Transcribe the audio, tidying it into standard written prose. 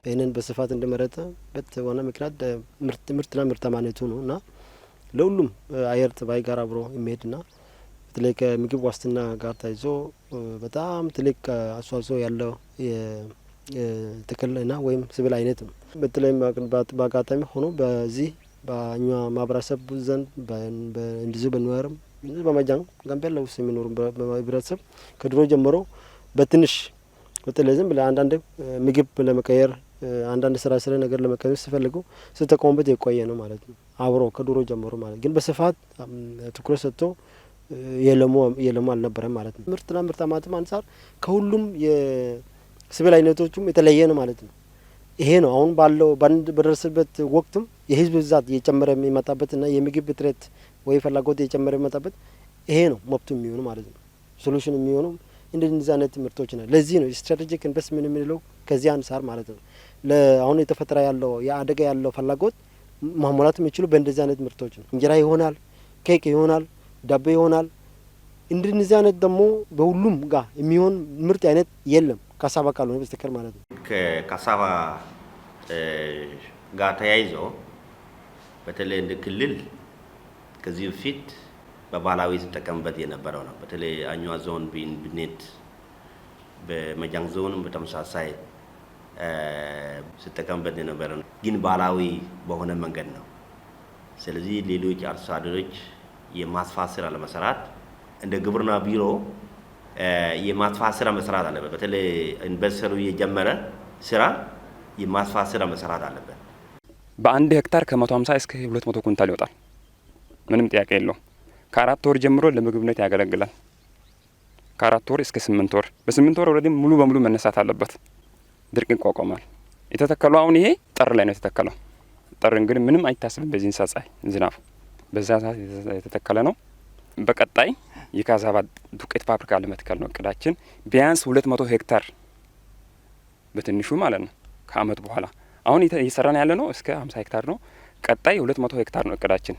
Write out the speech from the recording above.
ይህንን በስፋት እንደመረጠበት ዋና ምክንያት ምርትና ምርታማነቱ ነው እና ለሁሉም አየር ጠባይ ጋር አብሮ የሚሄድና በተለይ ከምግብ ዋስትና ጋር ታይዞ በጣም ትልቅ አስተዋጽኦ ያለው የተክልና ወይም ሰብል አይነት ነው። በተለይ በአጋጣሚ ሆኖ በዚህ በእኛ ማህበረሰብ ዘንድ እንደዚሁ በንዋርም በመጃን ጋምቤላ ውስጥ የሚኖሩ በህብረተሰብ ከድሮ ጀምሮ በትንሽ በተለይ ዝም ብለ አንዳንድ ምግብ ለመቀየር አንዳንድ ስራ ነገር ለመቀየር ሲፈልጉ ሲጠቀሙበት የቆየ ነው ማለት ነው። አብሮ ከድሮ ጀምሮ ማለት ግን በስፋት ትኩረት ሰጥቶ የለሙ አልነበረም ማለት ነው። ምርትና ምርታማነትም አንጻር ከሁሉም የሰብል አይነቶችም የተለየ ነው ማለት ነው። ይሄ ነው አሁን ባለው በደረሰበት ወቅትም የህዝብ ብዛት እየጨመረ የሚመጣበትና የምግብ እጥረት ወይ ፍላጎት እየጨመረ የሚመጣበት ይሄ ነው መብቱ የሚሆነው ማለት ነው። ሶሉሽን የሚሆነው እንደዚህ አይነት ምርቶች ነው። ለዚህ ነው ስትራቴጂክ ኢንቨስትመንት የምንለው ከዚህ አንፃር ማለት ነው። ለአሁን የተፈጠረ ያለው የአደጋ ያለው ፍላጎት ማሟላት የሚችሉ በእንደዚህ አይነት ምርቶች ነው። እንጀራ ይሆናል፣ ኬክ ይሆናል፣ ዳቦ ይሆናል። እንደዚህ አይነት ደግሞ በሁሉም ጋር የሚሆን ምርት አይነት የለም ካሳባ ካልሆነ በስተቀር ማለት ነው። ከካሳባ ጋር ተያይዞ በተለይ እንደ ክልል ከዚህ በፊት በባህላዊ ሲጠቀምበት የነበረው ነው። በተለይ አኝዋ ዞን ብኔት በመጃንግ ዞንም በተመሳሳይ ሲጠቀምበት የነበረው ነው፣ ግን ባህላዊ በሆነ መንገድ ነው። ስለዚህ ሌሎች አርሶ አደሮች የማስፋት ስራ ለመስራት እንደ ግብርና ቢሮ የማስፋት ስራ መስራት አለበት። በተለይ ኢንቨስተሩ የጀመረ ስራ የማስፋት ስራ መስራት አለበት። በአንድ ሄክታር ከ150 እስከ 200 ኩንታል ይወጣል። ምንም ጥያቄ የለውም። ከ4 ወር ጀምሮ ለምግብነት ያገለግላል። ከ4 ወር እስከ 8 ወር በ8 ወር ወረድም ሙሉ በሙሉ መነሳት አለበት። ድርቅ ይቋቋማል። የተተከለው አሁን ይሄ ጥር ላይ ነው የተተከለው። ጥር እንግዲህ ምንም አይታሰብም በዚህ ፀሐይ ዝናብ በዛ ሰዓት የተተከለ ነው። በቀጣይ የካሳባ ዱቄት ፋብሪካ ለመትከል ነው እቅዳችን። ቢያንስ 200 ሄክታር በትንሹ ማለት ነው። ከአመት በኋላ አሁን እየሰራን ያለ ነው እስከ 50 ሄክታር ነው። ቀጣይ 200 ሄክታር ነው እቅዳችን።